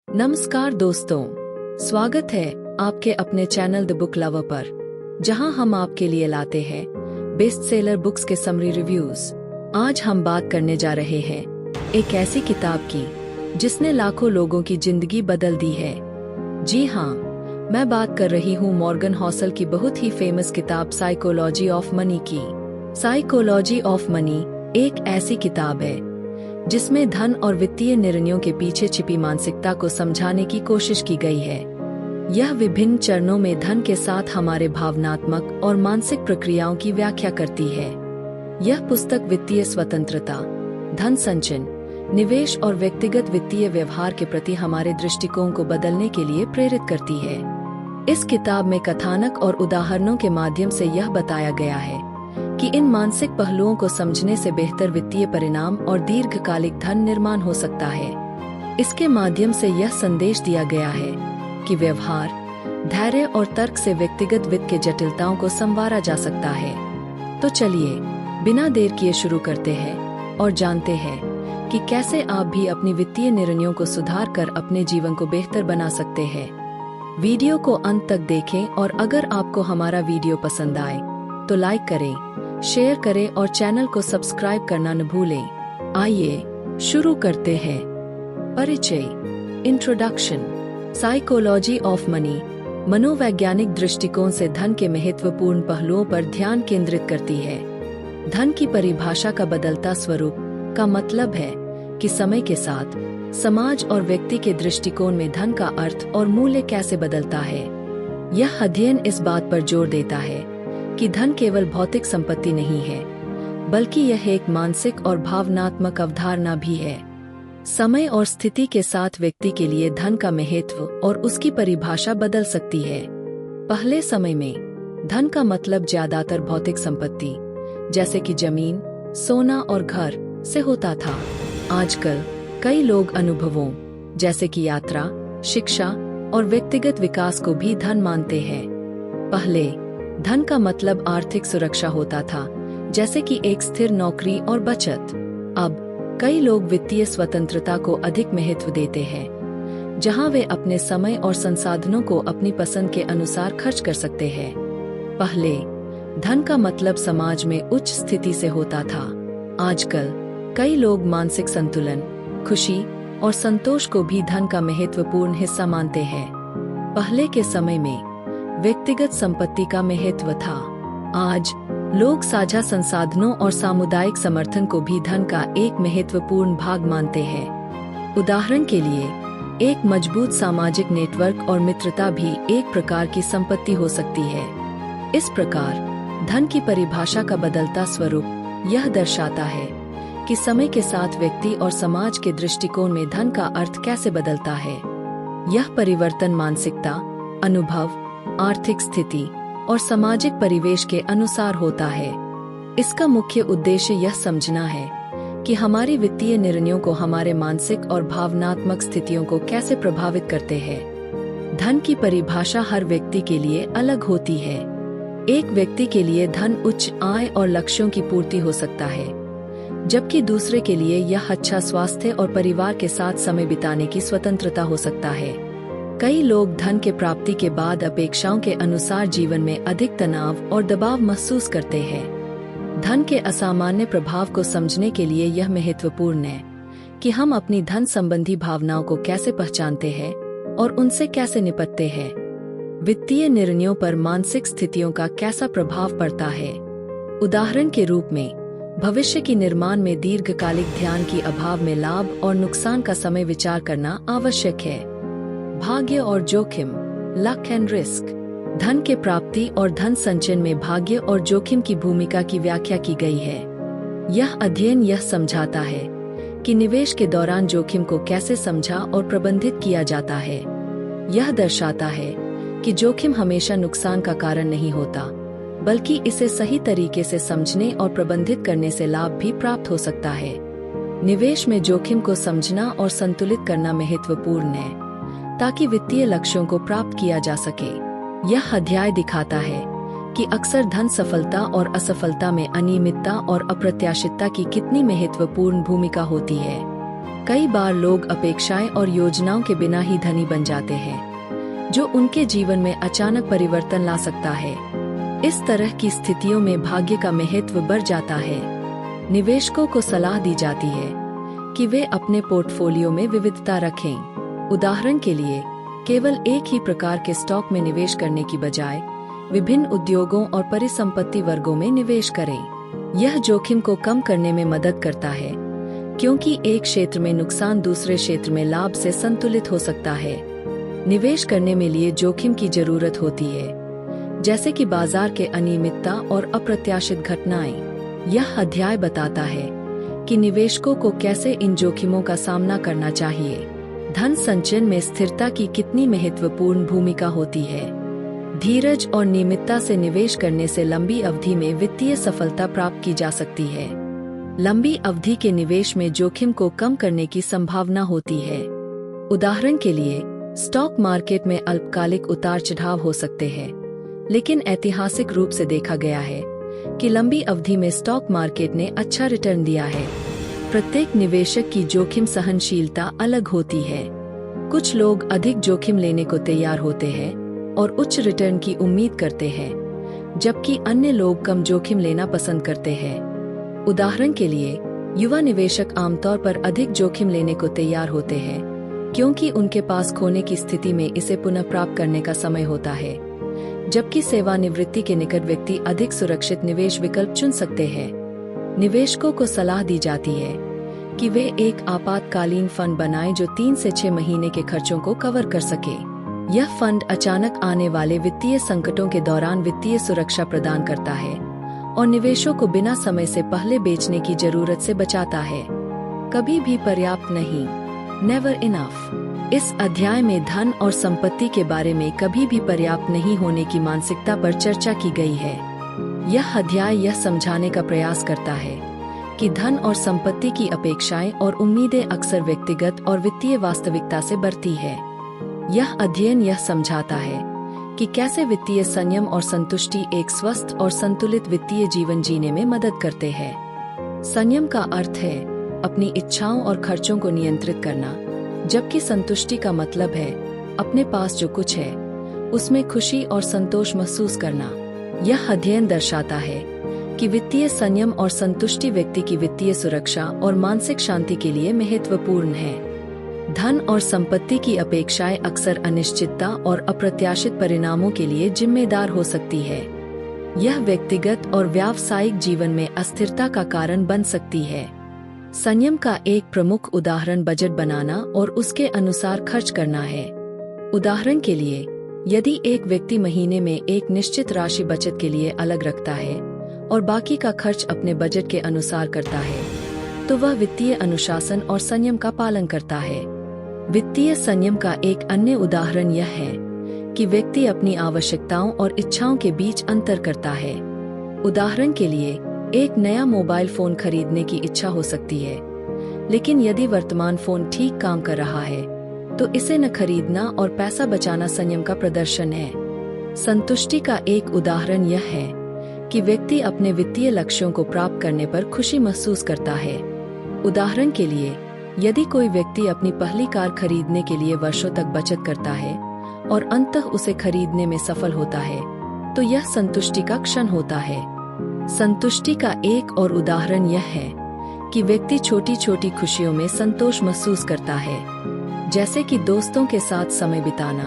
नमस्कार दोस्तों, स्वागत है आपके अपने चैनल द बुक लवर पर, जहां हम आपके लिए लाते हैं बेस्ट सेलर बुक्स के समरी रिव्यूज। आज हम बात करने जा रहे हैं एक ऐसी किताब की जिसने लाखों लोगों की जिंदगी बदल दी है। जी हाँ, मैं बात कर रही हूँ मॉर्गन हॉसल की बहुत ही फेमस किताब साइकोलॉजी ऑफ मनी की। साइकोलॉजी ऑफ मनी एक ऐसी किताब है जिसमें धन और वित्तीय निर्णयों के पीछे छिपी मानसिकता को समझाने की कोशिश की गई है। यह विभिन्न चरणों में धन के साथ हमारे भावनात्मक और मानसिक प्रक्रियाओं की व्याख्या करती है। यह पुस्तक वित्तीय स्वतंत्रता, धन संचयन, निवेश और व्यक्तिगत वित्तीय व्यवहार के प्रति हमारे दृष्टिकोण को बदलने के लिए प्रेरित करती है। इस किताब में कथानक और उदाहरणों के माध्यम से यह बताया गया है कि इन मानसिक पहलुओं को समझने से बेहतर वित्तीय परिणाम और दीर्घकालिक धन निर्माण हो सकता है। इसके माध्यम से यह संदेश दिया गया है कि व्यवहार, धैर्य और तर्क से व्यक्तिगत वित्त के जटिलताओं को संवारा जा सकता है। तो चलिए बिना देर किए शुरू करते हैं और जानते हैं कि कैसे आप भी अपनी वित्तीय निर्णयों को सुधार कर अपने जीवन को बेहतर बना सकते हैं। वीडियो को अंत तक देखें और अगर आपको हमारा वीडियो पसंद आए तो लाइक करें, शेयर करें और चैनल को सब्सक्राइब करना न भूलें। आइए शुरू करते हैं। परिचय, इंट्रोडक्शन। साइकोलॉजी ऑफ मनी मनोवैज्ञानिक दृष्टिकोण से धन के महत्वपूर्ण पहलुओं पर ध्यान केंद्रित करती है। धन की परिभाषा का बदलता स्वरूप का मतलब है कि समय के साथ समाज और व्यक्ति के दृष्टिकोण में धन का अर्थ और मूल्य कैसे बदलता है। यह अध्ययन इस बात पर जोर देता है कि धन केवल भौतिक संपत्ति नहीं है, बल्कि यह एक मानसिक और भावनात्मक अवधारणा भी है। समय और स्थिति के साथ व्यक्ति के लिए धन का महत्व और उसकी परिभाषा बदल सकती है। पहले समय में धन का मतलब ज्यादातर भौतिक संपत्ति जैसे कि जमीन, सोना और घर से होता था। आजकल कई लोग अनुभवों जैसे कि यात्रा, शिक्षा और व्यक्तिगत विकास को भी धन मानते हैं। पहले धन का मतलब आर्थिक सुरक्षा होता था, जैसे कि एक स्थिर नौकरी और बचत। अब कई लोग वित्तीय स्वतंत्रता को अधिक महत्व देते हैं, जहां वे अपने समय और संसाधनों को अपनी पसंद के अनुसार खर्च कर सकते हैं। पहले धन का मतलब समाज में उच्च स्थिति से होता था। आजकल कई लोग मानसिक संतुलन, खुशी और संतोष को भी धन का महत्वपूर्ण हिस्सा मानते हैं। पहले के समय में व्यक्तिगत संपत्ति का महत्व था। आज लोग साझा संसाधनों और सामुदायिक समर्थन को भी धन का एक महत्वपूर्ण भाग मानते हैं। उदाहरण के लिए, एक मजबूत सामाजिक नेटवर्क और मित्रता भी एक प्रकार की संपत्ति हो सकती है। इस प्रकार धन की परिभाषा का बदलता स्वरूप यह दर्शाता है कि समय के साथ व्यक्ति और समाज के दृष्टिकोण में धन का अर्थ कैसे बदलता है। यह परिवर्तन मानसिकता, अनुभव, आर्थिक स्थिति और सामाजिक परिवेश के अनुसार होता है। इसका मुख्य उद्देश्य यह समझना है कि हमारी वित्तीय निर्णयों को हमारे मानसिक और भावनात्मक स्थितियों को कैसे प्रभावित करते हैं। धन की परिभाषा हर व्यक्ति के लिए अलग होती है। एक व्यक्ति के लिए धन उच्च आय और लक्ष्यों की पूर्ति हो सकता है, जबकि दूसरे के लिए यह अच्छा स्वास्थ्य और परिवार के साथ समय बिताने की स्वतंत्रता हो सकता है। कई लोग धन के प्राप्ति के बाद अपेक्षाओं के अनुसार जीवन में अधिक तनाव और दबाव महसूस करते हैं। धन के असामान्य प्रभाव को समझने के लिए यह महत्वपूर्ण है कि हम अपनी धन संबंधी भावनाओं को कैसे पहचानते हैं और उनसे कैसे निपटते हैं। वित्तीय निर्णयों पर मानसिक स्थितियों का कैसा प्रभाव पड़ता है। उदाहरण के रूप में, भविष्य की निर्माण में दीर्घकालिक ध्यान की अभाव में लाभ और नुकसान का समय विचार करना आवश्यक है। भाग्य और जोखिम, लक एंड रिस्क। धन के प्राप्ति और धन संचयन में भाग्य और जोखिम की भूमिका की व्याख्या की गई है। यह अध्ययन यह समझाता है कि निवेश के दौरान जोखिम को कैसे समझा और प्रबंधित किया जाता है। यह दर्शाता है कि जोखिम हमेशा नुकसान का कारण नहीं होता, बल्कि इसे सही तरीके से समझने और प्रबंधित करने से लाभ भी प्राप्त हो सकता है। निवेश में जोखिम को समझना और संतुलित करना महत्वपूर्ण है, ताकि वित्तीय लक्ष्यों को प्राप्त किया जा सके। यह अध्याय दिखाता है कि अक्सर धन सफलता और असफलता में अनियमितता और अप्रत्याशितता की कितनी महत्वपूर्ण भूमिका होती है। कई बार लोग अपेक्षाएं और योजनाओं के बिना ही धनी बन जाते हैं, जो उनके जीवन में अचानक परिवर्तन ला सकता है। इस तरह की स्थितियों में भाग्य का महत्व बढ़ जाता है। निवेशकों को सलाह दी जाती है कि वे अपने पोर्टफोलियो में विविधता रखें। उदाहरण के लिए, केवल एक ही प्रकार के स्टॉक में निवेश करने की बजाय विभिन्न उद्योगों और परिसंपत्ति वर्गों में निवेश करें। यह जोखिम को कम करने में मदद करता है, क्योंकि एक क्षेत्र में नुकसान दूसरे क्षेत्र में लाभ से संतुलित हो सकता है। निवेश करने में लिए जोखिम की जरूरत होती है, जैसे कि बाजार के अनियमितता और अप्रत्याशित घटनाएं। यह अध्याय बताता है कि निवेशकों को कैसे इन जोखिमों का सामना करना चाहिए। धन संचयन में स्थिरता की कितनी महत्वपूर्ण भूमिका होती है। धीरज और नियमितता से निवेश करने से लंबी अवधि में वित्तीय सफलता प्राप्त की जा सकती है। लंबी अवधि के निवेश में जोखिम को कम करने की संभावना होती है। उदाहरण के लिए, स्टॉक मार्केट में अल्पकालिक उतार चढ़ाव हो सकते हैं, लेकिन ऐतिहासिक रूप से देखा गया है कि लंबी अवधि में स्टॉक मार्केट ने अच्छा रिटर्न दिया है। प्रत्येक निवेशक की जोखिम सहनशीलता अलग होती है। कुछ लोग अधिक जोखिम लेने को तैयार होते हैं और उच्च रिटर्न की उम्मीद करते हैं, जबकि अन्य लोग कम जोखिम लेना पसंद करते हैं। उदाहरण के लिए, युवा निवेशक आमतौर पर अधिक जोखिम लेने को तैयार होते हैं, क्योंकि उनके पास खोने की स्थिति में इसे पुनः प्राप्त करने का समय होता है, जबकि सेवानिवृत्ति के निकट व्यक्ति अधिक सुरक्षित निवेश विकल्प चुन सकते हैं। निवेशकों को सलाह दी जाती है कि वे एक आपातकालीन फंड बनाएं जो 3 से 6 महीने के खर्चों को कवर कर सके। यह फंड अचानक आने वाले वित्तीय संकटों के दौरान वित्तीय सुरक्षा प्रदान करता है और निवेशों को बिना समय से पहले बेचने की जरूरत से बचाता है। कभी भी पर्याप्त नहीं, नेवर इनफ। इस अध्याय में धन और संपत्ति के बारे में कभी भी पर्याप्त नहीं होने की मानसिकता पर चर्चा की गई है। यह अध्याय यह समझाने का प्रयास करता है कि धन और संपत्ति की अपेक्षाएं और उम्मीदें अक्सर व्यक्तिगत और वित्तीय वास्तविकता से बढ़ती है। यह अध्ययन यह समझाता है कि कैसे वित्तीय संयम और संतुष्टि एक स्वस्थ और संतुलित वित्तीय जीवन जीने में मदद करते हैं। संयम का अर्थ है अपनी इच्छाओं और खर्चों को नियंत्रित करना, जबकि संतुष्टि का मतलब है अपने पास जो कुछ है उसमें खुशी और संतोष महसूस करना। यह अध्ययन दर्शाता है कि वित्तीय संयम और संतुष्टि व्यक्ति की वित्तीय सुरक्षा और मानसिक शांति के लिए महत्वपूर्ण है। धन और संपत्ति की अपेक्षाएं अक्सर अनिश्चितता और अप्रत्याशित परिणामों के लिए जिम्मेदार हो सकती है। यह व्यक्तिगत और व्यावसायिक जीवन में अस्थिरता का कारण बन सकती है। संयम का एक प्रमुख उदाहरण बजट बनाना और उसके अनुसार खर्च करना है। उदाहरण के लिए, यदि एक व्यक्ति महीने में एक निश्चित राशि बचत के लिए अलग रखता है और बाकी का खर्च अपने बजट के अनुसार करता है, तो वह वित्तीय अनुशासन और संयम का पालन करता है। वित्तीय संयम का एक अन्य उदाहरण यह है कि व्यक्ति अपनी आवश्यकताओं और इच्छाओं के बीच अंतर करता है। उदाहरण के लिए, एक नया मोबाइल फोन खरीदने की इच्छा हो सकती है, लेकिन यदि वर्तमान फोन ठीक काम कर रहा है तो इसे न खरीदना और पैसा बचाना संयम का प्रदर्शन है। संतुष्टि का एक उदाहरण यह है कि व्यक्ति अपने वित्तीय लक्ष्यों को प्राप्त करने पर खुशी महसूस करता है। उदाहरण के लिए, यदि कोई व्यक्ति अपनी पहली कार खरीदने के लिए वर्षों तक बचत करता है और अंततः उसे खरीदने में सफल होता है, तो यह संतुष्टि का क्षण होता है। संतुष्टि का एक और उदाहरण यह है कि व्यक्ति छोटी छोटी खुशियों में संतोष महसूस करता है, जैसे कि दोस्तों के साथ समय बिताना,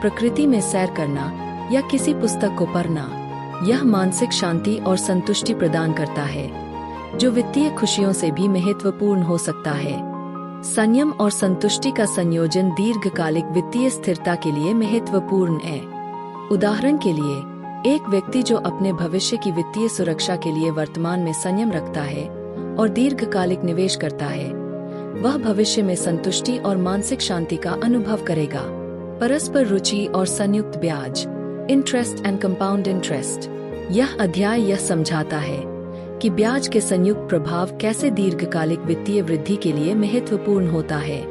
प्रकृति में सैर करना या किसी पुस्तक को पढ़ना। यह मानसिक शांति और संतुष्टि प्रदान करता है, जो वित्तीय खुशियों से भी महत्वपूर्ण हो सकता है। संयम और संतुष्टि का संयोजन दीर्घकालिक वित्तीय स्थिरता के लिए महत्वपूर्ण है। उदाहरण के लिए, एक व्यक्ति जो अपने भविष्य की वित्तीय सुरक्षा के लिए वर्तमान में संयम रखता है और दीर्घकालिक निवेश करता है, वह भविष्य में संतुष्टि और मानसिक शांति का अनुभव करेगा। परस्पर रुचि और संयुक्त ब्याज, इंटरेस्ट एंड कंपाउंड इंटरेस्ट। यह अध्याय यह समझाता है कि ब्याज के संयुक्त प्रभाव कैसे दीर्घकालिक वित्तीय वृद्धि के लिए महत्वपूर्ण होता है।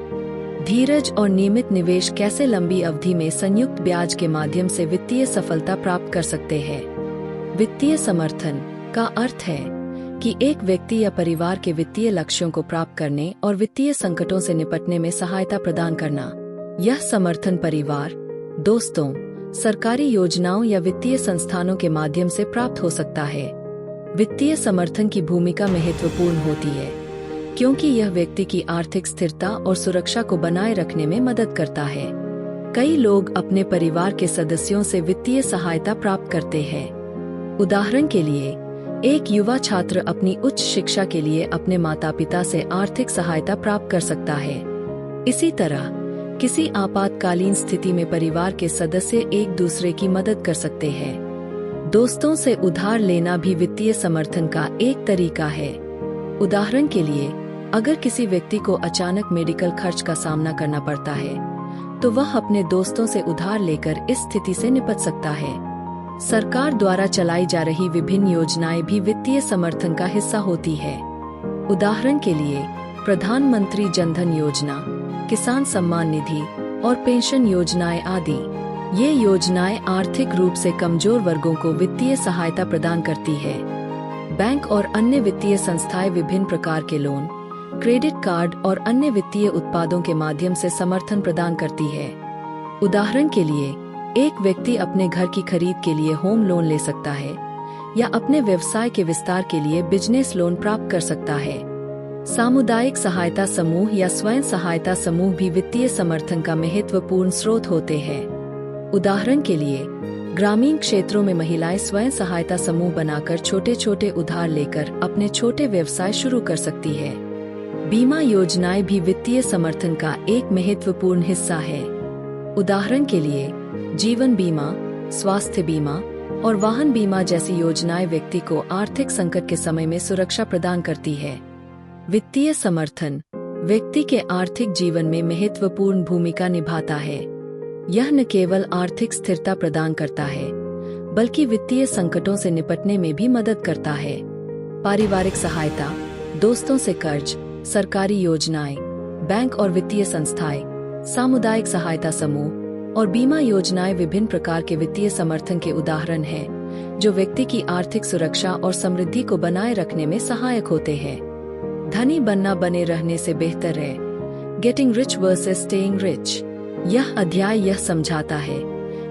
धीरज और नियमित निवेश कैसे लंबी अवधि में संयुक्त ब्याज के माध्यम से वित्तीय सफलता प्राप्त कर सकते हैं। वित्तीय समर्थन का अर्थ है कि एक व्यक्ति या परिवार के वित्तीय लक्ष्यों को प्राप्त करने और वित्तीय संकटों से निपटने में सहायता प्रदान करना। यह समर्थन परिवार, दोस्तों, सरकारी योजनाओं या वित्तीय संस्थानों के माध्यम से प्राप्त हो सकता है। वित्तीय समर्थन की भूमिका महत्वपूर्ण होती है क्योंकि यह व्यक्ति की आर्थिक स्थिरता और सुरक्षा को बनाए रखने में मदद करता है। कई लोग अपने परिवार के सदस्यों से वित्तीय सहायता प्राप्त करते हैं। उदाहरण के लिए, एक युवा छात्र अपनी उच्च शिक्षा के लिए अपने माता-पिता से आर्थिक सहायता प्राप्त कर सकता है। इसी तरह, किसी आपातकालीन स्थिति में परिवार के सदस्य एक दूसरे की मदद कर सकते हैं। दोस्तों से उधार लेना भी वित्तीय समर्थन का एक तरीका है। उदाहरण के लिए, अगर किसी व्यक्ति को अचानक मेडिकल खर्च का सामना करना पड़ता है, तो वह अपने दोस्तों से उधार लेकर इस स्थिति से निपट सकता है। सरकार द्वारा चलाई जा रही विभिन्न योजनाएं भी वित्तीय समर्थन का हिस्सा होती है। उदाहरण के लिए, प्रधानमंत्री जन धन योजना, किसान सम्मान निधि और पेंशन योजनाएं आदि। ये योजनाएं आर्थिक रूप से कमजोर वर्गों को वित्तीय सहायता प्रदान करती है। बैंक और अन्य वित्तीय संस्थाएं विभिन्न प्रकार के लोन, क्रेडिट कार्ड और अन्य वित्तीय उत्पादों के माध्यम से समर्थन प्रदान करती है। उदाहरण के लिए, एक व्यक्ति अपने घर की खरीद के लिए होम लोन ले सकता है या अपने व्यवसाय के विस्तार के लिए बिजनेस लोन प्राप्त कर सकता है। सामुदायिक सहायता समूह या स्वयं सहायता समूह भी वित्तीय समर्थन का महत्वपूर्ण स्रोत होते हैं। उदाहरण के लिए, ग्रामीण क्षेत्रों में महिलाएं स्वयं सहायता समूह बनाकर छोटे छोटे उधार लेकर अपने छोटे व्यवसाय शुरू कर सकती है। बीमा योजनाएं भी वित्तीय समर्थन का एक महत्वपूर्ण हिस्सा है। उदाहरण के लिए, जीवन बीमा, स्वास्थ्य बीमा और वाहन बीमा जैसी योजनाएं व्यक्ति को आर्थिक संकट के समय में सुरक्षा प्रदान करती है। वित्तीय समर्थन व्यक्ति के आर्थिक जीवन में महत्वपूर्ण भूमिका निभाता है। यह न केवल आर्थिक स्थिरता प्रदान करता है, बल्कि वित्तीय संकटों से निपटने में भी मदद करता है। पारिवारिक सहायता, दोस्तों से कर्ज, सरकारी योजनाएं, बैंक और वित्तीय संस्थाएं, सामुदायिक सहायता समूह और बीमा योजनाएं विभिन्न प्रकार के वित्तीय समर्थन के उदाहरण हैं, जो व्यक्ति की आर्थिक सुरक्षा और समृद्धि को बनाए रखने में सहायक होते हैं। धनी बनना बने रहने से बेहतर है। Getting rich versus staying rich. यह अध्याय यह समझाता है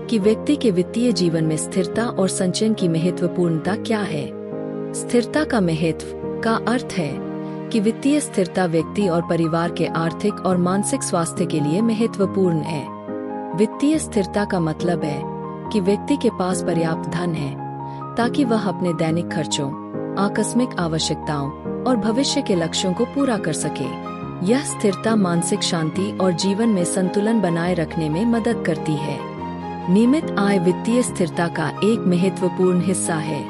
कि व्यक्ति के वित्तीय जीवन में स्थिरता और संचयन की महत्वपूर्णता क्या है। स्थिरता का महत्व का अर्थ है कि वित्तीय स्थिरता व्यक्ति और परिवार के आर्थिक और मानसिक स्वास्थ्य के लिए महत्वपूर्ण है। वित्तीय स्थिरता का मतलब है कि व्यक्ति के पास पर्याप्त धन है ताकि वह अपने दैनिक खर्चों, आकस्मिक आवश्यकताओं और भविष्य के लक्ष्यों को पूरा कर सके। यह स्थिरता मानसिक शांति और जीवन में संतुलन बनाए रखने में मदद करती है। नियमित आय वित्तीय स्थिरता का एक महत्वपूर्ण हिस्सा है।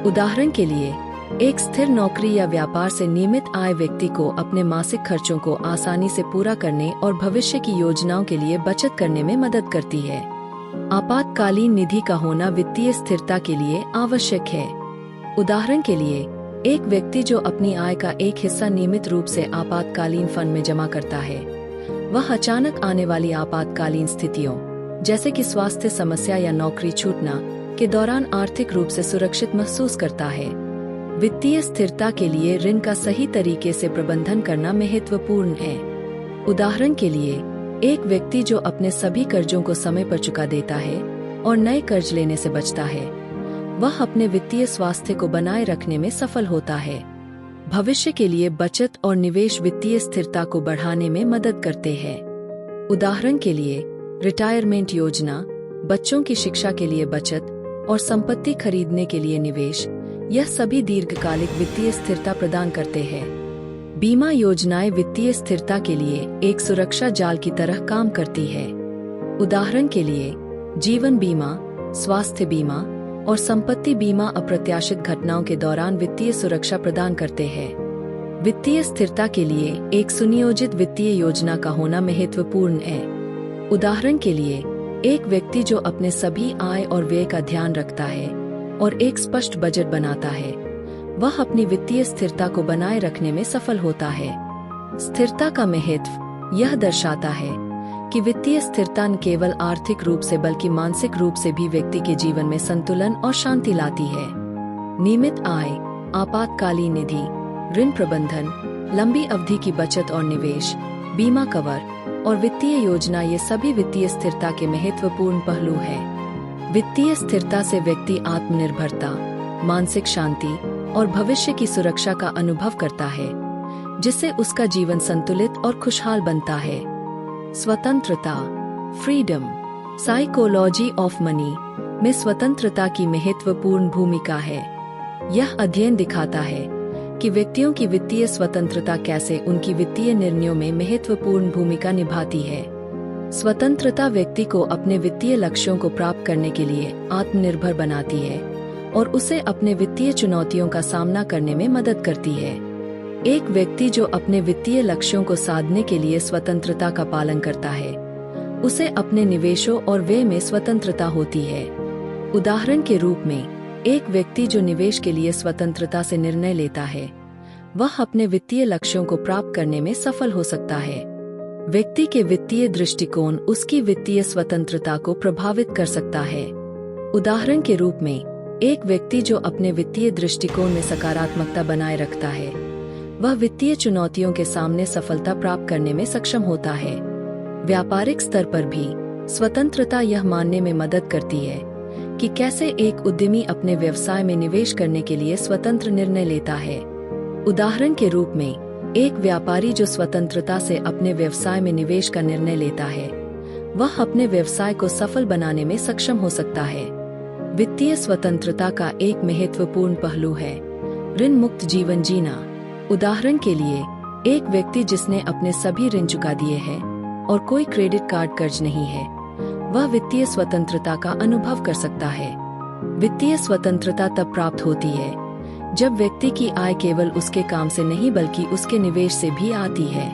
उदाहरण के लिए, एक स्थिर नौकरी या व्यापार से नियमित आय व्यक्ति को अपने मासिक खर्चों को आसानी से पूरा करने और भविष्य की योजनाओं के लिए बचत करने में मदद करती है। आपातकालीन निधि का होना वित्तीय स्थिरता के लिए आवश्यक है। उदाहरण के लिए, एक व्यक्ति जो अपनी आय का एक हिस्सा नियमित रूप से आपातकालीन फंड में जमा करता है, वह अचानक आने वाली आपातकालीन स्थितियों, जैसे कि स्वास्थ्य समस्या या नौकरी छूटना, के दौरान आर्थिक रूप से सुरक्षित महसूस करता है। वित्तीय स्थिरता के लिए ऋण का सही तरीके से प्रबंधन करना महत्वपूर्ण है। उदाहरण के लिए, एक व्यक्ति जो अपने सभी कर्जों को समय पर चुका देता है और नए कर्ज लेने से बचता है, वह अपने वित्तीय स्वास्थ्य को बनाए रखने में सफल होता है। भविष्य के लिए बचत और निवेश वित्तीय स्थिरता को बढ़ाने में मदद करते हैं। उदाहरण के लिए, रिटायरमेंट योजना, बच्चों की शिक्षा के लिए बचत और संपत्ति खरीदने के लिए निवेश, यह सभी दीर्घकालिक वित्तीय स्थिरता प्रदान करते हैं। बीमा योजनाएं वित्तीय स्थिरता के लिए एक सुरक्षा जाल की तरह काम करती है। उदाहरण के लिए, जीवन बीमा, स्वास्थ्य बीमा और संपत्ति बीमा अप्रत्याशित घटनाओं के दौरान वित्तीय सुरक्षा प्रदान करते हैं। वित्तीय स्थिरता के लिए एक सुनियोजित वित्तीय योजना का होना महत्वपूर्ण है। उदाहरण के लिए, एक व्यक्ति जो अपने सभी आय और व्यय का ध्यान रखता है और एक स्पष्ट बजट बनाता है, वह अपनी वित्तीय स्थिरता को बनाए रखने में सफल होता है। स्थिरता का महत्व यह दर्शाता है कि वित्तीय स्थिरता न केवल आर्थिक रूप से बल्कि मानसिक रूप से भी व्यक्ति के जीवन में संतुलन और शांति लाती है। नियमित आय आपातकालीन निधि, ऋण प्रबंधन, लंबी अवधि की बचत और निवेश, बीमा कवर और वित्तीय योजना, ये सभी वित्तीय स्थिरता के महत्वपूर्ण पहलू हैं। वित्तीय स्थिरता से व्यक्ति आत्मनिर्भरता, मानसिक शांति और भविष्य की सुरक्षा का अनुभव करता है, जिससे उसका जीवन संतुलित और खुशहाल बनता है। स्वतंत्रता, फ्रीडम, साइकोलॉजी ऑफ मनी में स्वतंत्रता की महत्वपूर्ण भूमिका है। यह अध्ययन दिखाता है कि व्यक्तियों की वित्तीय स्वतंत्रता कैसे उनकी वित्तीय निर्णयों में महत्वपूर्ण भूमिका निभाती है। स्वतंत्रता व्यक्ति को अपने वित्तीय लक्ष्यों को प्राप्त करने के लिए आत्मनिर्भर बनाती है और उसे अपने वित्तीय चुनौतियों का सामना करने में मदद करती है। एक व्यक्ति जो अपने वित्तीय लक्ष्यों को साधने के लिए स्वतंत्रता का पालन करता है, उसे अपने निवेशों और व्यय में स्वतंत्रता होती है। उदाहरण के रूप में, एक व्यक्ति जो निवेश के लिए स्वतंत्रता से निर्णय लेता है, वह अपने वित्तीय लक्ष्यों को प्राप्त करने में सफल हो सकता है। व्यक्ति के वित्तीय दृष्टिकोण उसकी वित्तीय स्वतंत्रता को प्रभावित कर सकता है। उदाहरण के रूप में, एक व्यक्ति जो अपने वित्तीय दृष्टिकोण में सकारात्मकता बनाए रखता है, वह वित्तीय चुनौतियों के सामने सफलता प्राप्त करने में सक्षम होता है। व्यापारिक स्तर पर भी स्वतंत्रता यह मानने में मदद करती है कि कैसे एक उद्यमी अपने व्यवसाय में निवेश करने के लिए स्वतंत्र निर्णय लेता है। उदाहरण के रूप में, एक व्यापारी जो स्वतंत्रता से अपने व्यवसाय में निवेश का निर्णय लेता है, वह अपने व्यवसाय को सफल बनाने में सक्षम हो सकता है। वित्तीय स्वतंत्रता का एक महत्वपूर्ण पहलू है ऋण मुक्त जीवन जीना। उदाहरण के लिए, एक व्यक्ति जिसने अपने सभी ऋण चुका दिए हैं और कोई क्रेडिट कार्ड कर्ज नहीं है, वह वित्तीय स्वतंत्रता का अनुभव कर सकता है। वित्तीय स्वतंत्रता तब प्राप्त होती है जब व्यक्ति की आय केवल उसके काम से नहीं बल्कि उसके निवेश से भी आती है।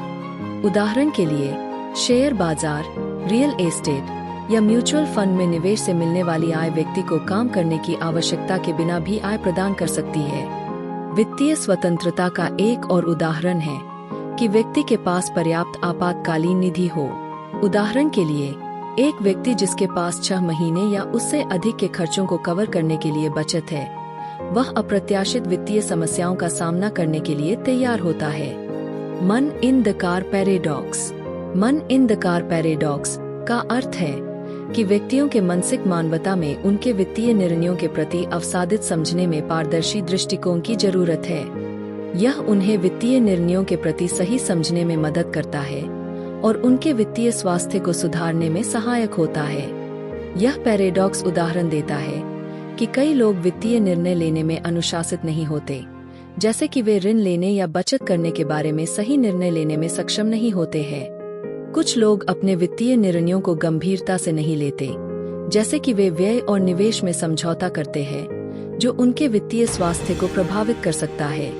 उदाहरण के लिए, शेयर बाजार, रियल एस्टेट या म्यूचुअल फंड में निवेश से मिलने वाली आय व्यक्ति को काम करने की आवश्यकता के बिना भी आय प्रदान कर सकती है। वित्तीय स्वतंत्रता का एक और उदाहरण है कि व्यक्ति के पास पर्याप्त आपातकालीन निधि हो। उदाहरण के लिए, एक व्यक्ति जिसके पास 6 महीने या उससे अधिक के खर्चों को कवर करने के लिए बचत है, वह अप्रत्याशित वित्तीय समस्याओं का सामना करने के लिए तैयार होता है। मन इन द कार पैराडॉक्स। मन इन द कार पैराडॉक्स का अर्थ है कि व्यक्तियों के मानसिक मानवता में उनके वित्तीय निर्णयों के प्रति अवसादित समझने में पारदर्शी दृष्टिकोण की जरूरत है। यह उन्हें वित्तीय निर्णयों के प्रति सही समझने में मदद करता है और उनके वित्तीय स्वास्थ्य को सुधारने में सहायक होता है। यह पैराडॉक्स उदाहरण देता है कि कई लोग वित्तीय निर्णय लेने में अनुशासित नहीं होते, जैसे कि वे ऋण लेने या बचत करने के बारे में सही निर्णय लेने में सक्षम नहीं होते हैं। कुछ लोग अपने वित्तीय निर्णयों को गंभीरता से नहीं लेते, जैसे कि वे व्यय और निवेश में समझौता करते हैं, जो उनके वित्तीय स्वास्थ्य को प्रभावित कर सकता है।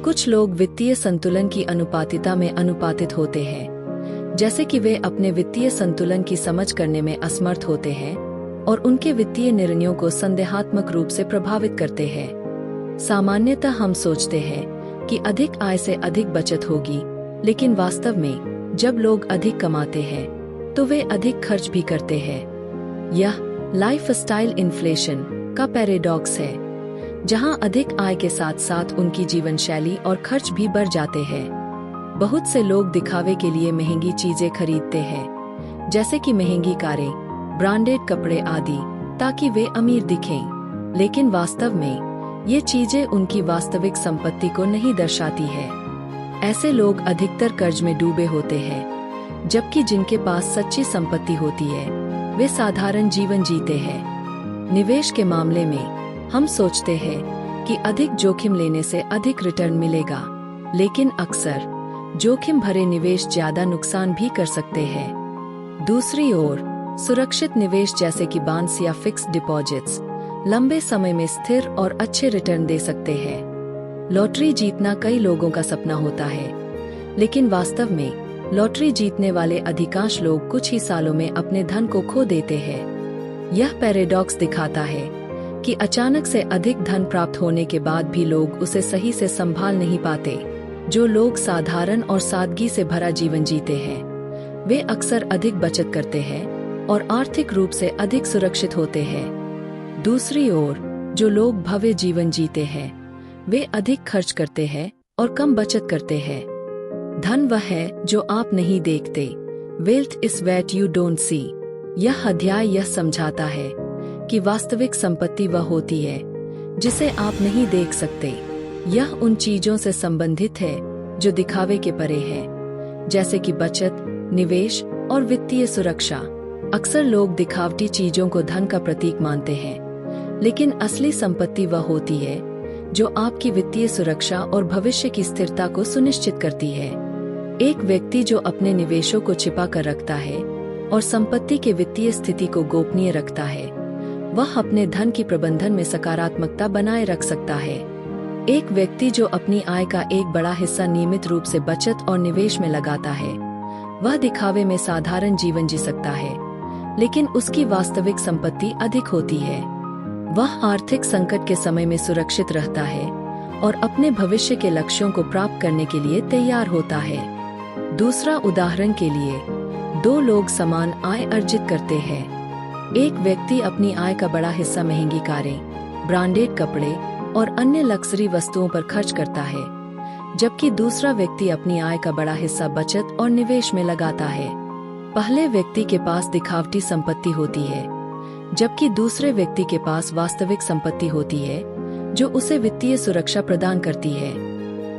कुछ लोग वित्तीय संतुलन की अनुपातिता में अनुपातित होते हैं, जैसे कि वे अपने वित्तीय संतुलन की समझ करने में असमर्थ होते हैं और उनके वित्तीय निर्णयों को संदेहात्मक रूप से प्रभावित करते हैं। सामान्यतः हम सोचते हैं कि अधिक आय से अधिक बचत होगी, लेकिन वास्तव में जब लोग अधिक कमाते हैं तो वे अधिक खर्च भी करते हैं। यह लाइफस्टाइल इन्फ्लेशन का पैराडॉक्स है, जहां अधिक आय के साथ साथ उनकी जीवन शैली और खर्च भी बढ़ जाते हैं। बहुत से लोग दिखावे के लिए महंगी चीजें खरीदते हैं, जैसे कि महंगी कारें, ब्रांडेड कपड़े आदि, ताकि वे अमीर दिखें, लेकिन वास्तव में ये चीजें उनकी वास्तविक संपत्ति को नहीं दर्शाती है। ऐसे लोग अधिकतर कर्ज में डूबे होते हैं, जबकि जिनके पास सच्ची संपत्ति होती है, वे साधारण जीवन जीते हैं। निवेश के मामले में हम सोचते हैं कि अधिक जोखिम लेने से अधिक रिटर्न मिलेगा, लेकिन अक्सर जोखिम भरे निवेश ज्यादा नुकसान भी कर सकते हैं। दूसरी ओर, सुरक्षित निवेश जैसे कि बॉन्ड्स या फिक्स्ड डिपॉजिट्स लंबे समय में स्थिर और अच्छे रिटर्न दे सकते हैं। लॉटरी जीतना कई लोगों का सपना होता है, लेकिन वास्तव में लॉटरी जीतने वाले अधिकांश लोग कुछ ही सालों में अपने धन को खो देते हैं। यह पैराडॉक्स दिखाता है कि अचानक से अधिक धन प्राप्त होने के बाद भी लोग उसे सही से संभाल नहीं पाते। जो लोग साधारण और सादगी से भरा जीवन जीते हैं, वे अक्सर अधिक बचत करते हैं और आर्थिक रूप से अधिक सुरक्षित होते हैं। दूसरी ओर, जो लोग भव्य जीवन जीते हैं, वे अधिक खर्च करते हैं और कम बचत करते हैं। धन वह है जो आप नहीं देखते। Wealth is what you don't see. यह अध्याय यह समझाता है कि वास्तविक संपत्ति वह होती है जिसे आप नहीं देख सकते। यह उन चीजों से संबंधित है जो दिखावे के परे है, जैसे कि बचत, निवेश और वित्तीय सुरक्षा। अक्सर लोग दिखावटी चीजों को धन का प्रतीक मानते हैं, लेकिन असली संपत्ति वह होती है जो आपकी वित्तीय सुरक्षा और भविष्य की स्थिरता को सुनिश्चित करती है। एक व्यक्ति जो अपने निवेशों को छिपा कर रखता है और संपत्ति के वित्तीय स्थिति को गोपनीय रखता है, वह अपने धन की प्रबंधन में सकारात्मकता बनाए रख सकता है। एक व्यक्ति जो अपनी आय का एक बड़ा हिस्सा नियमित रूप से बचत और निवेश में लगाता है, वह दिखावे में साधारण जीवन जी सकता है, लेकिन उसकी वास्तविक संपत्ति अधिक होती है। वह आर्थिक संकट के समय में सुरक्षित रहता है और अपने भविष्य के लक्ष्यों को प्राप्त करने के लिए तैयार होता है। दूसरा उदाहरण के लिए, दो लोग समान आय अर्जित करते हैं। एक व्यक्ति अपनी आय का बड़ा हिस्सा महंगी कारें, ब्रांडेड कपड़े और अन्य लग्जरी वस्तुओं पर खर्च करता है, जबकि दूसरा व्यक्ति अपनी आय का बड़ा हिस्सा बचत और निवेश में लगाता है। पहले व्यक्ति के पास दिखावटी संपत्ति होती है, जबकि दूसरे व्यक्ति के पास वास्तविक संपत्ति होती है जो उसे वित्तीय सुरक्षा प्रदान करती है।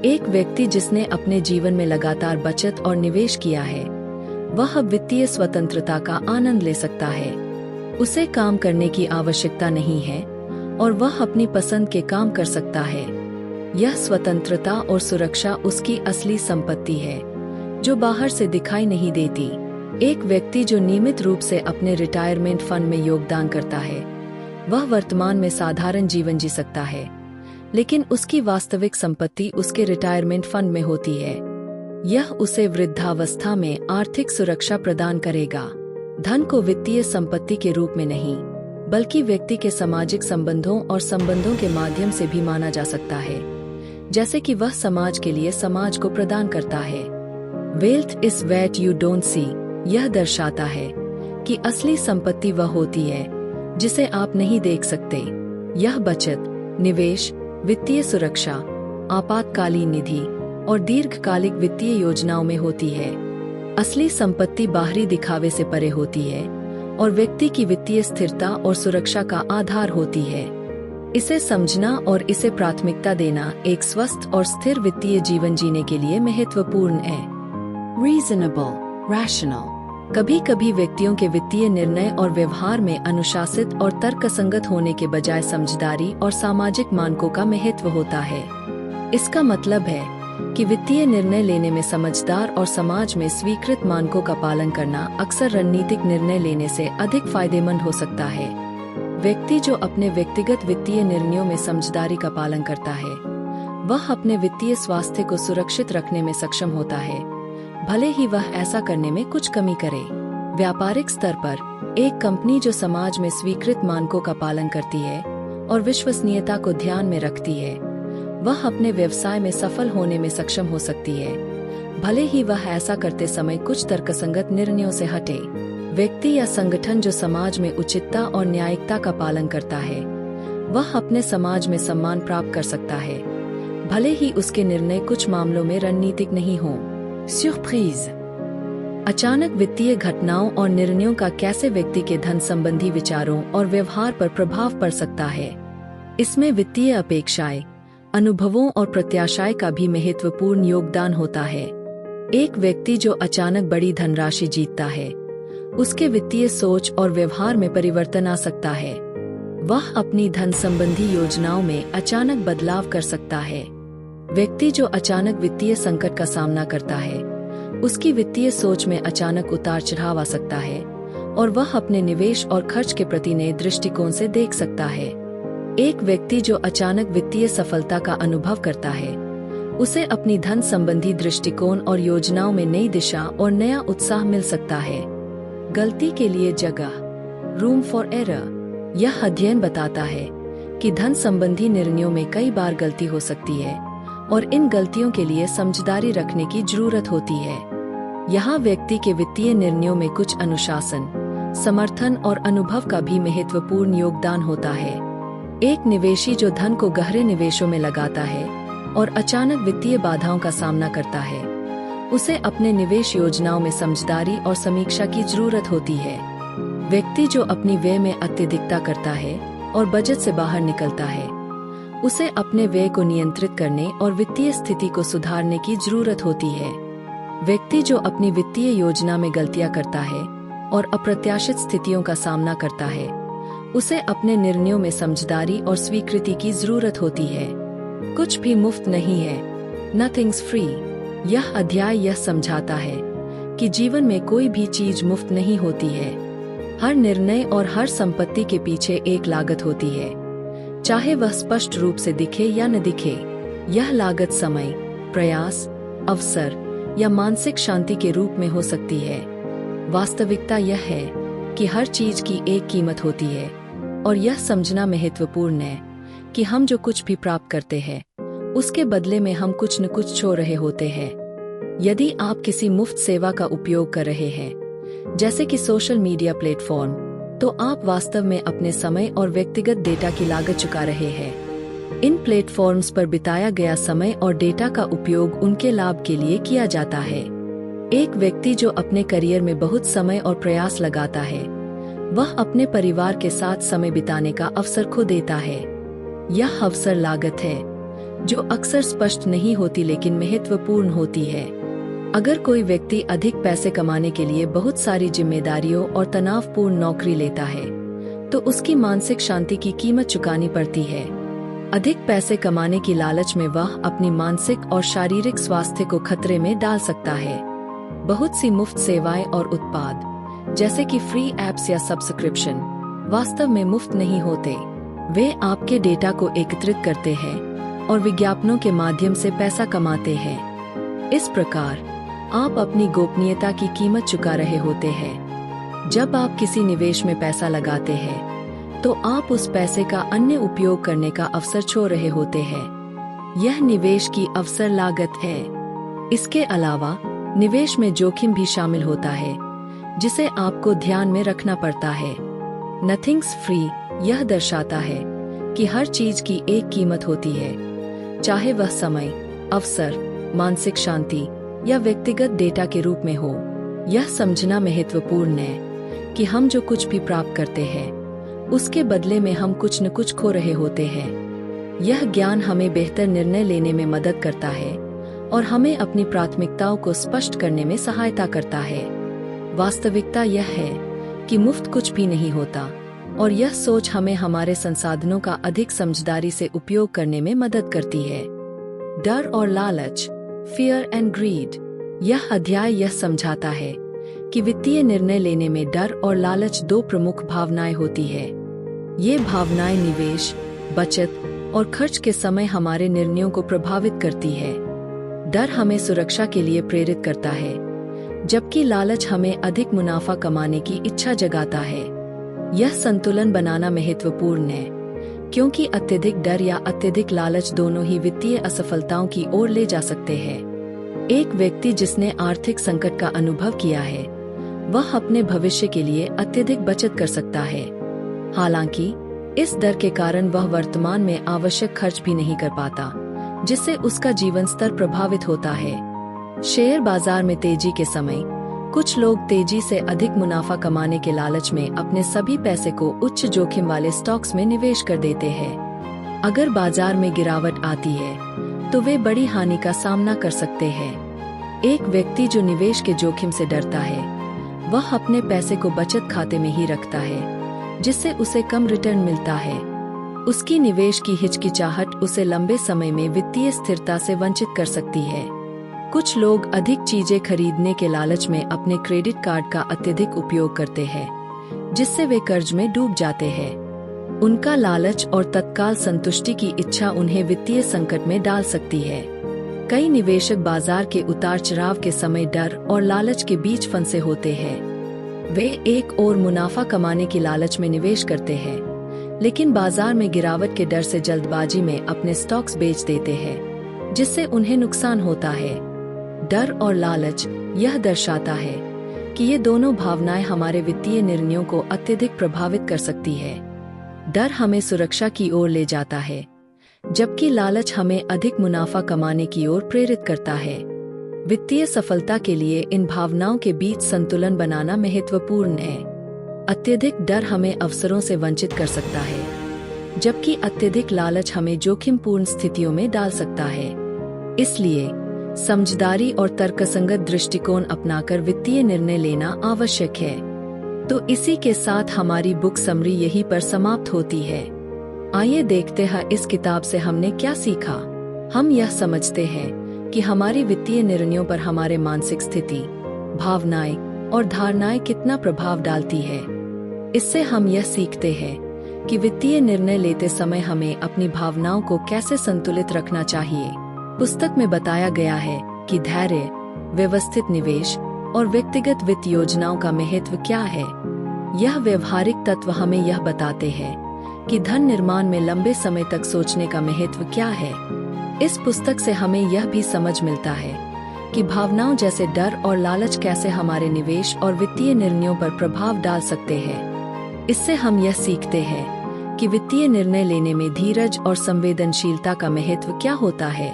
एक व्यक्ति जिसने अपने जीवन में लगातार बचत और निवेश किया है, वह अब वित्तीय स्वतंत्रता का आनंद ले सकता है। उसे काम करने की आवश्यकता नहीं है और वह अपनी पसंद के काम कर सकता है। यह स्वतंत्रता और सुरक्षा उसकी असली संपत्ति है, जो बाहर से दिखाई नहीं देती। एक व्यक्ति जो नियमित रूप से अपने रिटायरमेंट फंड में योगदान करता है, वह वर्तमान में साधारण जीवन जी सकता है, लेकिन उसकी वास्तविक संपत्ति उसके रिटायरमेंट फंड में होती है। यह उसे वृद्धावस्था में आर्थिक सुरक्षा प्रदान करेगा। धन को वित्तीय संपत्ति के रूप में नहीं, बल्कि व्यक्ति के सामाजिक संबंधों और संबंधों के माध्यम से भी माना जा सकता है, जैसे कि वह समाज के लिए समाज को प्रदान करता है। Wealth is what you don't see यह दर्शाता है कि असली संपत्ति वह होती है जिसे आप नहीं देख सकते। यह बचत, निवेश, वित्तीय सुरक्षा, आपातकालीन निधि और दीर्घकालिक वित्तीय योजनाओं में होती है। असली संपत्ति बाहरी दिखावे से परे होती है और व्यक्ति की वित्तीय स्थिरता और सुरक्षा का आधार होती है। इसे समझना और इसे प्राथमिकता देना एक स्वस्थ और स्थिर वित्तीय जीवन जीने के लिए महत्वपूर्ण है। Reasonable, rational. कभी कभी व्यक्तियों के वित्तीय निर्णय और व्यवहार में अनुशासित और तर्कसंगत होने के बजाय समझदारी और सामाजिक मानकों का महत्व होता है। इसका मतलब है कि वित्तीय निर्णय लेने में समझदार और समाज में स्वीकृत मानकों का पालन करना अक्सर रणनीतिक निर्णय लेने से अधिक फायदेमंद हो सकता है। व्यक्ति जो अपने व्यक्तिगत वित्तीय निर्णयों में समझदारी का पालन करता है, वह अपने वित्तीय स्वास्थ्य को सुरक्षित रखने में सक्षम होता है, भले ही वह ऐसा करने में कुछ कमी करे। व्यापारिक स्तर पर एक कंपनी जो समाज में स्वीकृत मानकों का पालन करती है और विश्वसनीयता को ध्यान में रखती है, वह अपने व्यवसाय में सफल होने में सक्षम हो सकती है, भले ही वह ऐसा करते समय कुछ तर्कसंगत निर्णयों से हटे। व्यक्ति या संगठन जो समाज में उचितता और न्यायिकता का पालन करता है, वह अपने समाज में सम्मान प्राप्त कर सकता है, भले ही उसके निर्णय कुछ मामलों में रणनीतिक नहीं हों। सरप्राइज। अचानक वित्तीय घटनाओं और निर्णयों का कैसे व्यक्ति के धन संबंधी विचारों और व्यवहार पर प्रभाव पड़ सकता है। इसमें वित्तीय अपेक्षाएं, अनुभवों और प्रत्याशाएं का भी महत्वपूर्ण योगदान होता है। एक व्यक्ति जो अचानक बड़ी धनराशि जीतता है, उसके वित्तीय सोच और व्यवहार में परिवर्तन आ सकता है। वह अपनी धन संबंधी योजनाओं में अचानक बदलाव कर सकता है। व्यक्ति जो अचानक वित्तीय संकट का सामना करता है, उसकी वित्तीय सोच में अचानक उतार चढ़ाव आ सकता है और वह अपने निवेश और खर्च के प्रति नए दृष्टिकोण से देख सकता है। एक व्यक्ति जो अचानक वित्तीय सफलता का अनुभव करता है, उसे अपनी धन संबंधी दृष्टिकोण और योजनाओं में नई दिशा और नया उत्साह मिल सकता है। गलती के लिए जगह, रूम फॉर एरर। यह अध्ययन बताता है कि धन संबंधी निर्णयों में कई बार गलती हो सकती है और इन गलतियों के लिए समझदारी रखने की जरूरत होती है। यहाँ व्यक्ति के वित्तीय निर्णयों में कुछ अनुशासन, समर्थन और अनुभव का भी महत्वपूर्ण योगदान होता है। एक निवेशी जो धन को गहरे निवेशों में लगाता है और अचानक वित्तीय बाधाओं का सामना करता है, उसे अपने निवेश योजनाओं में समझदारी और समीक्षा की जरूरत होती है। व्यक्ति जो अपनी व्यय में अत्यधिकता करता है और बजट से बाहर निकलता है, उसे अपने व्यय को नियंत्रित करने और वित्तीय स्थिति को सुधारने की जरूरत होती है। व्यक्ति जो अपनी वित्तीय योजना में गलतियां करता है और अप्रत्याशित स्थितियों का सामना करता है, उसे अपने निर्णयों में समझदारी और स्वीकृति की जरूरत होती है। कुछ भी मुफ्त नहीं है, नथिंग्स फ्री। यह अध्याय यह समझाता है कि जीवन में कोई भी चीज मुफ्त नहीं होती है। हर निर्णय और हर संपत्ति के पीछे एक लागत होती है, चाहे वह स्पष्ट रूप से दिखे या न दिखे। यह लागत समय, प्रयास, अवसर या मानसिक शांति के रूप में हो सकती है। वास्तविकता यह है कि हर चीज की एक कीमत होती है और यह समझना महत्वपूर्ण है कि हम जो कुछ भी प्राप्त करते हैं, उसके बदले में हम कुछ न कुछ छोड़ रहे होते हैं। यदि आप किसी मुफ्त सेवा का उपयोग कर रहे हैं, जैसे कि सोशल मीडिया प्लेटफॉर्म, तो आप वास्तव में अपने समय और व्यक्तिगत डेटा की लागत चुका रहे हैं। इन प्लेटफॉर्म्स पर बिताया गया समय और डेटा का उपयोग उनके लाभ के लिए किया जाता है। एक व्यक्ति जो अपने करियर में बहुत समय और प्रयास लगाता है, वह अपने परिवार के साथ समय बिताने का अवसर खो देता है। यह अवसर लागत है जो अक्सर स्पष्ट नहीं होती लेकिन महत्वपूर्ण होती है। अगर कोई व्यक्ति अधिक पैसे कमाने के लिए बहुत सारी जिम्मेदारियों और तनावपूर्ण नौकरी लेता है, तो उसकी मानसिक शांति की कीमत चुकानी पड़ती है। अधिक पैसे कमाने की लालच में वह अपनी मानसिक और शारीरिक स्वास्थ्य को खतरे में डाल सकता है। बहुत सी मुफ्त सेवाएं और उत्पाद, जैसे कि फ्री एप्स या सब्सक्रिप्शन, वास्तव में मुफ्त नहीं होते। वे आपके डेटा को एकत्रित करते हैं और विज्ञापनों के माध्यम से पैसा कमाते हैं। इस प्रकार आप अपनी गोपनीयता की कीमत चुका रहे होते हैं। जब आप किसी निवेश में पैसा लगाते हैं, तो आप उस पैसे का अन्य उपयोग करने का अवसर छोड़ रहे होते हैं। यह निवेश की अवसर लागत है। इसके अलावा निवेश में जोखिम भी शामिल होता है, जिसे आपको ध्यान में रखना पड़ता है। नथिंग्स फ्री यह दर्शाता है कि हर चीज की एक कीमत होती है, चाहे वह समय, अवसर, मानसिक शांति या व्यक्तिगत डेटा के रूप में हो। यह समझना महत्वपूर्ण है कि हम जो कुछ भी प्राप्त करते हैं, उसके बदले में हम कुछ न कुछ खो रहे होते हैं। यह ज्ञान हमें बेहतर निर्णय लेने में मदद करता है और हमें अपनी प्राथमिकताओं को स्पष्ट करने में सहायता करता है। वास्तविकता यह है कि मुफ्त कुछ भी नहीं होता, और यह सोच हमें हमारे संसाधनों का अधिक समझदारी से उपयोग करने में मदद करती है। डर और लालच, फियर एंड ग्रीड। यह अध्याय यह समझाता है कि वित्तीय निर्णय लेने में डर और लालच दो प्रमुख भावनाएं होती है। ये भावनाएं निवेश, बचत और खर्च के समय हमारे निर्णयों को प्रभावित करती है। डर हमें सुरक्षा के लिए प्रेरित करता है, जबकि लालच हमें अधिक मुनाफा कमाने की इच्छा जगाता है। यह संतुलन बनाना महत्वपूर्ण है, क्योंकि अत्यधिक डर या अत्यधिक लालच दोनों ही वित्तीय असफलताओं की ओर ले जा सकते हैं। एक व्यक्ति जिसने आर्थिक संकट का अनुभव किया है, वह अपने भविष्य के लिए अत्यधिक बचत कर सकता है। हालांकि इस डर के कारण वह वर्तमान में आवश्यक खर्च भी नहीं कर पाता, जिससे उसका जीवन स्तर प्रभावित होता है। शेयर बाजार में तेजी के समय कुछ लोग तेजी से अधिक मुनाफा कमाने के लालच में अपने सभी पैसे को उच्च जोखिम वाले स्टॉक्स में निवेश कर देते हैं। अगर बाजार में गिरावट आती है, तो वे बड़ी हानि का सामना कर सकते हैं। एक व्यक्ति जो निवेश के जोखिम से डरता है, वह अपने पैसे को बचत खाते में ही रखता है, जिससे उसे कम रिटर्न मिलता है। उसकी निवेश की हिचकिचाहट उसे लंबे समय में वित्तीय स्थिरता से वंचित कर सकती है। कुछ लोग अधिक चीजें खरीदने के लालच में अपने क्रेडिट कार्ड का अत्यधिक उपयोग करते हैं, जिससे वे कर्ज में डूब जाते हैं। उनका लालच और तत्काल संतुष्टि की इच्छा उन्हें वित्तीय संकट में डाल सकती है। कई निवेशक बाजार के उतार चढ़ाव के समय डर और लालच के बीच फंसे होते हैं। वे एक और मुनाफा कमाने की लालच में निवेश करते हैं, लेकिन बाजार में गिरावट के डर से जल्दबाजी में अपने स्टॉक्स बेच देते हैं, जिससे उन्हें नुकसान होता है। डर और लालच यह दर्शाता है कि ये दोनों भावनाएं हमारे वित्तीय निर्णयों को अत्यधिक प्रभावित कर सकती है। डर हमें सुरक्षा की ओर ले जाता है, जबकि लालच हमें अधिक मुनाफा कमाने की ओर प्रेरित करता है। वित्तीय सफलता के लिए इन भावनाओं के बीच संतुलन बनाना महत्वपूर्ण है। अत्यधिक डर हमें अवसरों से वंचित कर सकता है, जबकि अत्यधिक लालच हमें जोखिमपूर्ण स्थितियों में डाल सकता है। इसलिए समझदारी और तर्कसंगत दृष्टिकोण अपनाकर वित्तीय निर्णय लेना आवश्यक है। तो इसी के साथ हमारी बुक समरी यहीं पर समाप्त होती है। आइए देखते हैं इस किताब से हमने क्या सीखा। हम यह समझते हैं कि हमारी वित्तीय निर्णयों पर हमारे मानसिक स्थिति, भावनाएं और धारणाएं कितना प्रभाव डालती है। इससे हम यह सीखते हैं कि वित्तीय निर्णय लेते समय हमें अपनी भावनाओं को कैसे संतुलित रखना चाहिए। पुस्तक में बताया गया है कि धैर्य, व्यवस्थित निवेश और व्यक्तिगत वित्त योजनाओं का महत्व क्या है। यह व्यवहारिक तत्व हमें यह बताते हैं कि धन निर्माण में लंबे समय तक सोचने का महत्व क्या है। इस पुस्तक से हमें यह भी समझ मिलता है कि भावनाओं जैसे डर और लालच कैसे हमारे निवेश और वित्तीय निर्णयों पर प्रभाव डाल सकते हैं। इससे हम यह सीखते हैं कि वित्तीय निर्णय लेने में धीरज और संवेदनशीलता का महत्व क्या होता है।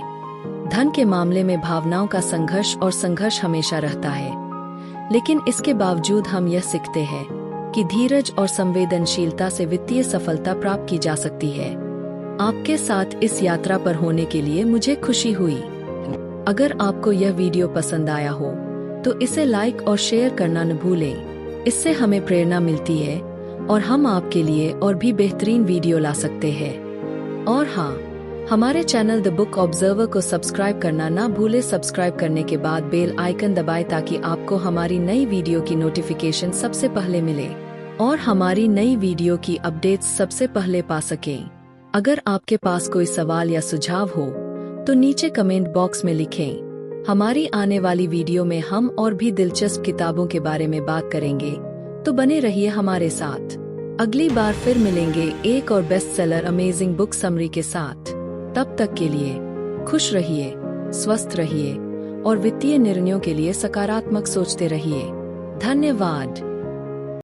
धन के मामले में भावनाओं का संघर्ष हमेशा रहता है, लेकिन इसके बावजूद हम यह सीखते हैं कि धीरज और संवेदनशीलता से वित्तीय सफलता प्राप्त की जा सकती है। आपके साथ इस यात्रा पर होने के लिए मुझे खुशी हुई। अगर आपको यह वीडियो पसंद आया हो तो इसे लाइक और शेयर करना न भूलें। इससे हमें प्रेरणा मिलती है और हम आपके लिए और भी बेहतरीन वीडियो ला सकते हैं। और हाँ, हमारे चैनल द बुक ऑब्जर्वर को सब्सक्राइब करना ना भूले। सब्सक्राइब करने के बाद बेल आइकन दबाएं ताकि आपको हमारी नई वीडियो की नोटिफिकेशन सबसे पहले मिले और हमारी नई वीडियो की अपडेट्स सबसे पहले पा सकें। अगर आपके पास कोई सवाल या सुझाव हो तो नीचे कमेंट बॉक्स में लिखें। हमारी आने वाली वीडियो में हम और भी दिलचस्प किताबों के बारे में बात करेंगे, तो बने रहिए हमारे साथ। अगली बार फिर मिलेंगे एक और best seller amazing book summary के साथ। तब तक के लिए खुश रहिए, स्वस्थ रहिए और वित्तीय निर्णयों के लिए सकारात्मक सोचते रहिए। धन्यवाद।